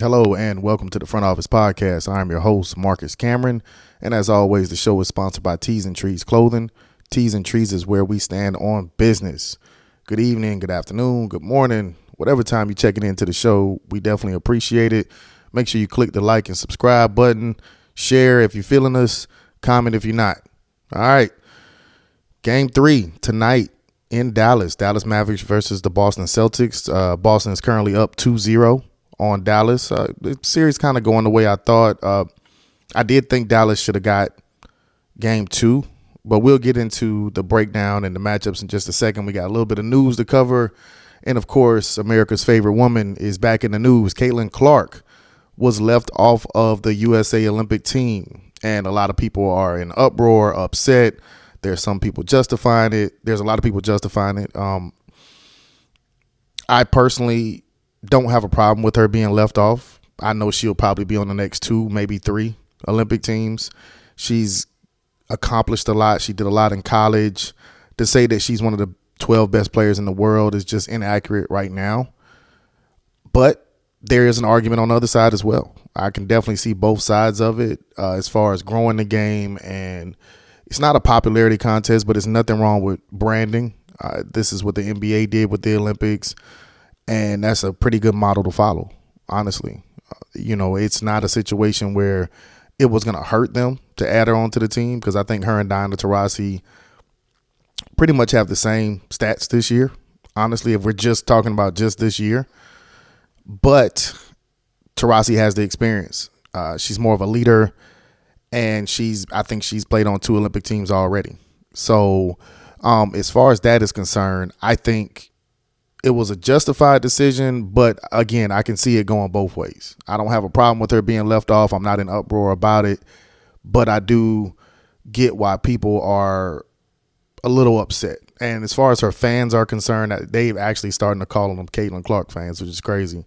Hello and welcome to the Front Office Podcast. I'm your host, Marcus Cameron, and as always, the show is sponsored by Tees and Trees Clothing. Tees and Trees is where we stand on business. Good evening, good afternoon, good morning, whatever time you're checking into the show, we definitely appreciate it. Make sure you click the like and subscribe button, share if you're feeling us, comment if you're not. All right, Game 3 tonight in Dallas. Dallas Mavericks versus the Boston Celtics. Boston is currently up 2-0. On Dallas. The series kind of going the way I thought. I did think Dallas should have got game 2, but we'll get into the breakdown and the matchups in just a second. We got a little bit of news to cover. And, of course, America's favorite woman is back in the news. Caitlin Clark was left off of the USA Olympic team, and a lot of people are in uproar, upset. There's some people justifying it. There's a lot of people justifying it. I personally don't have a problem with her being left off. I know she'll probably be on the next 2, maybe 3 Olympic teams. She's accomplished a lot. She did a lot in college. To say that she's one of the 12 best players in the world is just inaccurate right now. But there is an argument on the other side as well. I can definitely see both sides of it as far as growing the game. And it's not a popularity contest, but there's nothing wrong with branding. This is what the NBA did with the Olympics. And that's a pretty good model to follow, honestly. It's not a situation where it was going to hurt them to add her onto the team, because I think her and Diana Taurasi pretty much have the same stats this year, honestly, if we're just talking about just this year. But Taurasi has the experience. She's more of a leader, and I think she's played on 2 Olympic teams already. So as far as that is concerned, I think it was a justified decision, but again, I can see it going both ways. I don't have a problem with her being left off. I'm not in uproar about it, but I do get why people are a little upset. And as far as her fans are concerned, they've actually starting to call them Caitlin Clark fans, which is crazy.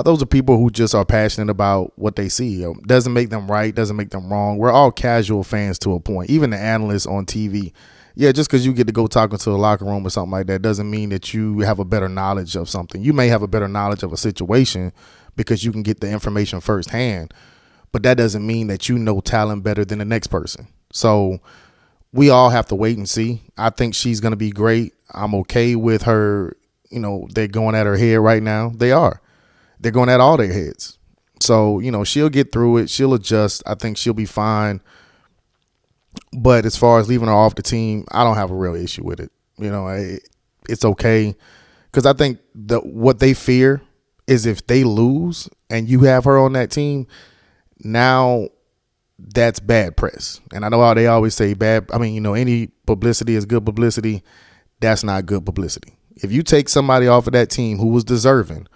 Those are people who just are passionate about what they see. Doesn't make them right, doesn't make them wrong. We're all casual fans to a point, even the analysts on TV. Yeah, just because you get to go talk into a locker room or something like that doesn't mean that you have a better knowledge of something. You may have a better knowledge of a situation because you can get the information firsthand, but that doesn't mean that you know talent better than the next person. So we all have to wait and see. I think she's going to be great. I'm okay with her. They're going at her head right now. They are. They're going at all their heads. So, she'll get through it. She'll adjust. I think she'll be fine. But as far as leaving her off the team, I don't have a real issue with it. It's okay, because I think what they fear is if they lose and you have her on that team, now that's bad press. And I know how they always say any publicity is good publicity. That's not good publicity. If you take somebody off of that team who was deserving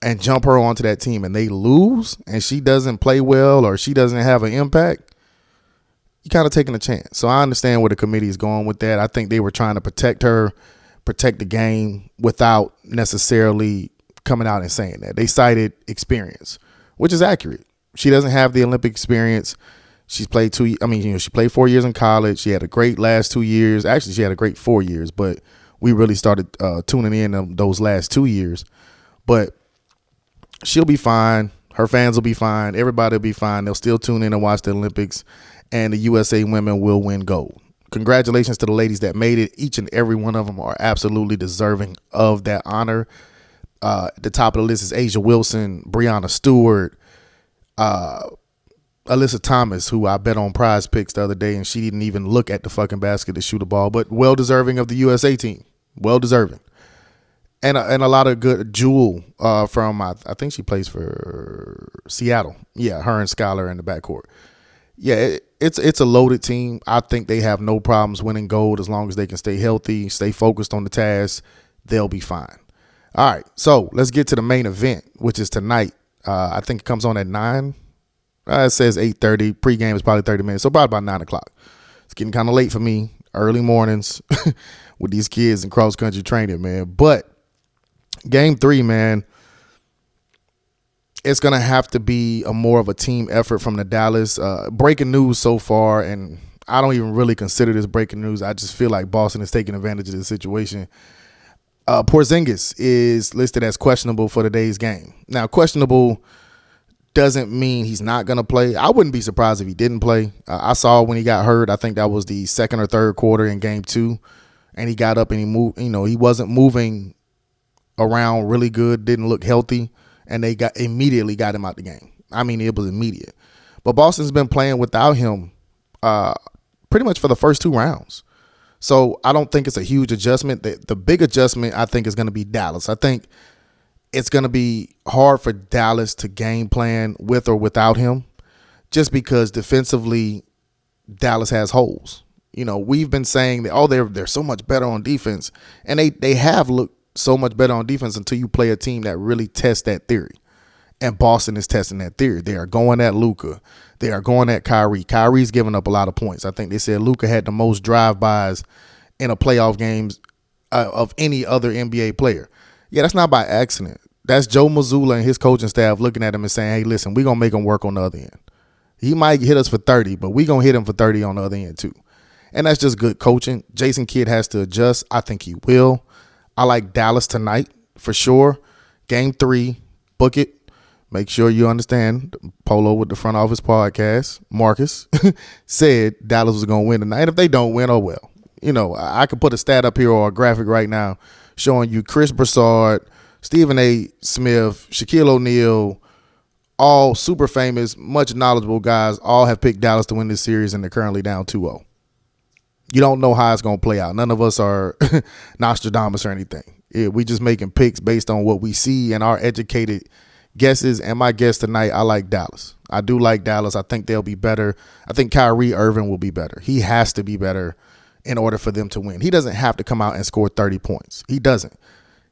and jump her onto that team and they lose and she doesn't play well or she doesn't have an impact, you're kind of taking a chance. So I understand where the committee is going with that. I think they were trying to protect her, protect the game without necessarily coming out and saying that. They cited experience, which is accurate. She doesn't have the Olympic experience. She's played she played 4 years in college. She had a great last 2 years. Actually, she had a great 4 years, but we really started tuning in those last 2 years. But she'll be fine. Her fans will be fine. Everybody will be fine. They'll still tune in and watch the Olympics. And the USA women will win gold. Congratulations to the ladies that made it. Each and every one of them are absolutely deserving of that honor. At the top of the list is Asia Wilson, Breanna Stewart, Alyssa Thomas, who I bet on Prize Picks the other day, and she didn't even look at the fucking basket to shoot a ball, but well-deserving of the USA team. Well-deserving. And a lot of good. Jewel from, I think she plays for Seattle. Yeah, her and Skylar in the backcourt. Yeah, it's a loaded team. I think they have no problems winning gold as long as they can stay healthy, stay focused on the task. They'll be fine. All right, so let's get to the main event, which is tonight. I think it comes on at 9. It says 8:30. Pre-game is probably 30 minutes, so probably about 9 o'clock. It's getting kind of late for me, early mornings with these kids in cross-country training, man. But Game 3, man, it's going to have to be more of a team effort from the Dallas. Breaking news so far, and I don't even really consider this breaking news. I just feel like Boston is taking advantage of the situation. Porzingus is listed as questionable for today's game. Now, questionable doesn't mean he's not going to play. I wouldn't be surprised if he didn't play. I saw when he got hurt, I think that was the second or third quarter in game 2, and he got up and he moved. He wasn't moving around really good, didn't look healthy, and they immediately got him out the game. I mean, it was immediate. But Boston's been playing without him pretty much for the first 2 rounds. So I don't think it's a huge adjustment. The big adjustment, I think, is going to be Dallas. I think it's going to be hard for Dallas to game plan with or without him, just because defensively Dallas has holes. We've been saying that, they're so much better on defense, and they have looked so much better on defense until you play a team that really tests that theory. And Boston is testing that theory. They are going at Luka. They are going at Kyrie. Kyrie's giving up a lot of points. I think they said Luka had the most drive-bys in a playoff games of any other NBA player. Yeah, that's not by accident. That's Joe Mazzulla and his coaching staff looking at him and saying, hey, listen, we're going to make him work on the other end. He might hit us for 30, but we're going to hit him for 30 on the other end too. And that's just good coaching. Jason Kidd has to adjust. I think he will. I like Dallas tonight for sure. Game 3, book it. Make sure you understand, Polo with the Front Office Podcast, Marcus, said Dallas was going to win tonight. If they don't win, oh well. I could put a stat up here or a graphic right now showing you Chris Broussard, Stephen A. Smith, Shaquille O'Neal, all super famous, much knowledgeable guys, all have picked Dallas to win this series, and they're currently down 2-0. You don't know how it's going to play out. None of us are Nostradamus or anything. Yeah, we just making picks based on what we see and our educated guesses. And my guess tonight, I like Dallas. I do like Dallas. I think they'll be better. I think Kyrie Irving will be better. He has to be better in order for them to win. He doesn't have to come out and score 30 points. He doesn't.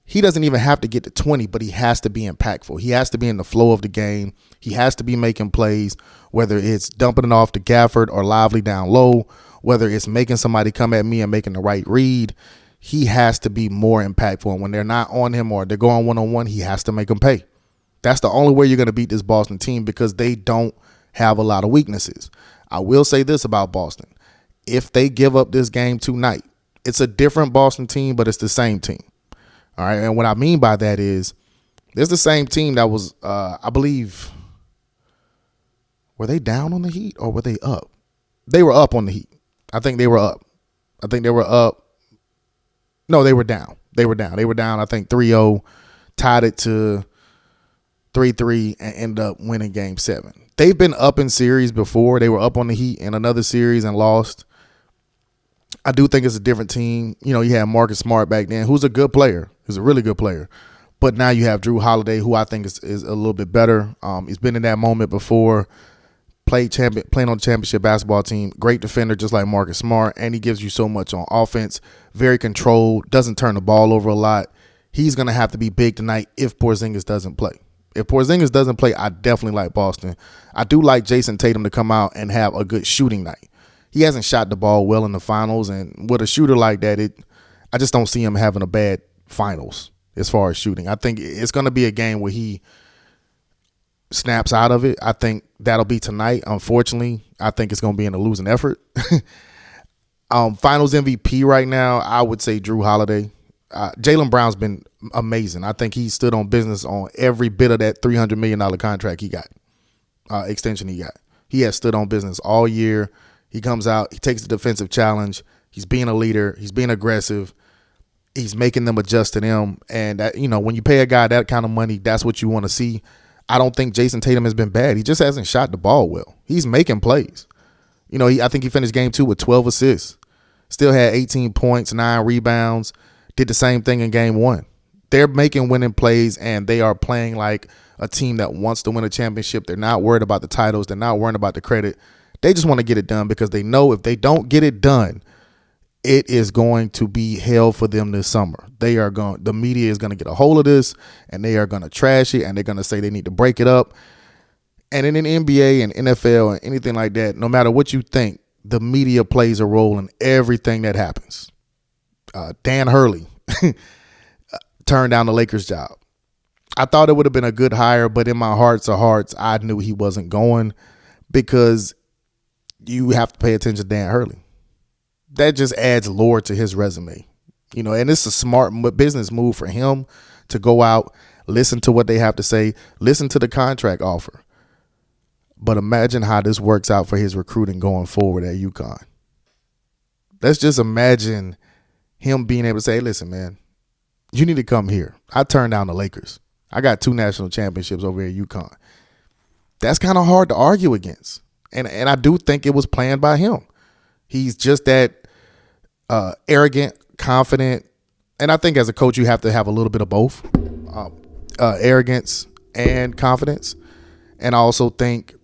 He doesn't even have to get to 20, but he has to be impactful. He has to be in the flow of the game. He has to be making plays, whether it's dumping it off to Gafford or Lively down low, whether it's making somebody come at me and making the right read. He has to be more impactful. And when they're not on him or they're going one-on-one, he has to make them pay. That's the only way you're going to beat this Boston team, because they don't have a lot of weaknesses. I will say this about Boston. If they give up this game tonight, it's a different Boston team, but it's the same team. All right. And what I mean by that is there's the same team that was, I believe, were they down on the Heat or were they up? They were up on the Heat. I think they were up. No, they were down. They were down, I think 3-0, tied it to 3-3, and ended up winning game 7. They've been up in series before. They were up on the Heat in another series and lost. I do think it's a different team. You had Marcus Smart back then, who's a good player. He's a really good player. But now you have Drew Holiday, who I think is a little bit better. He's been in that moment before, playing on the championship basketball team. Great defender, just like Marcus Smart, and he gives you so much on offense. Very controlled, doesn't turn the ball over a lot. He's going to have to be big tonight if Porzingus doesn't play. If Porzingus doesn't play, I definitely like Boston. I do like Jason Tatum to come out and have a good shooting night. He hasn't shot the ball well in the finals, and with a shooter like that, I just don't see him having a bad finals as far as shooting. I think it's going to be a game where he snaps out of it. I think that'll be tonight. Unfortunately, I think it's going to be in a losing effort. Finals MVP right now, I would say Drew Holiday. Jaylen Brown's been amazing. I think he stood on business on every bit of that $300 million contract he got, extension he got. He has stood on business all year. He comes out, he takes the defensive challenge. He's being a leader. He's being aggressive. He's making them adjust to them. And, when you pay a guy that kind of money, that's what you want to see. I don't think Jason Tatum has been bad. He just hasn't shot the ball well. He's making plays. I think he finished game 2 with 12 assists. Still had 18 points, 9 rebounds. Did the same thing in game 1. They're making winning plays, and they are playing like a team that wants to win a championship. They're not worried about the titles. They're not worried about the credit. They just want to get it done, because they know if they don't get it done, it is going to be hell for them this summer. The media is going to get a hold of this, and they are going to trash it, and they're going to say they need to break it up. And in an NBA and NFL and anything like that, no matter what you think, the media plays a role in everything that happens. Dan Hurley turned down the Lakers job. I thought it would have been a good hire, but in my hearts of hearts, I knew he wasn't going, because you have to pay attention to Dan Hurley. That just adds lore to his resume. And it's a smart business move for him to go out, listen to what they have to say, listen to the contract offer. But imagine how this works out for his recruiting going forward at UConn. Let's just imagine him being able to say, hey, listen, man, you need to come here. I turned down the Lakers. I got 2 national championships over at UConn. That's kind of hard to argue against. And I do think it was planned by him. He's just that arrogant, confident. And I think as a coach, you have to have a little bit of both, arrogance and confidence. And I also think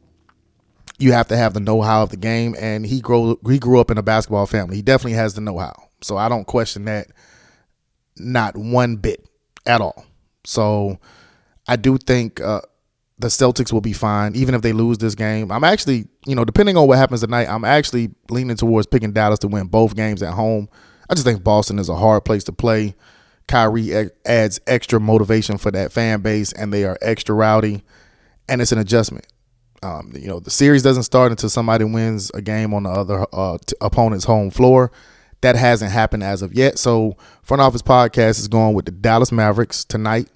you have to have the know-how of the game. And he grew up in a basketball family. He definitely has the know-how. So I don't question that not one bit at all. So I do think the Celtics will be fine, even if they lose this game. I'm actually, depending on what happens tonight, I'm actually leaning towards picking Dallas to win both games at home. I just think Boston is a hard place to play. Kyrie adds extra motivation for that fan base, and they are extra rowdy, and it's an adjustment. The series doesn't start until somebody wins a game on the other opponent's home floor. That hasn't happened as of yet. So Front Office Podcast is going with the Dallas Mavericks tonight.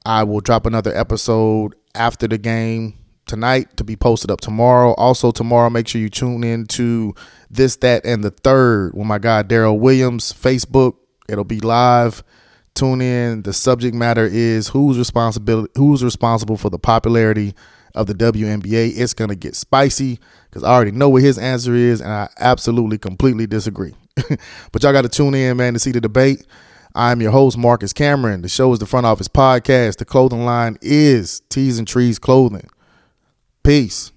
I will drop another episode after the game tonight to be posted up tomorrow. Also tomorrow, make sure you tune in to This, That, and the Third with my guy Daryl Williams, Facebook. It'll be live. Tune in. The subject matter is who's responsible for the popularity of the WNBA. It's going to get spicy because I already know what his answer is, and I absolutely, completely disagree. But y'all got to tune in, man, to see the debate. I'm your host, Marcus Cameron. The show is the Front Office Podcast. The clothing line is Tees and Trees Clothing. Peace.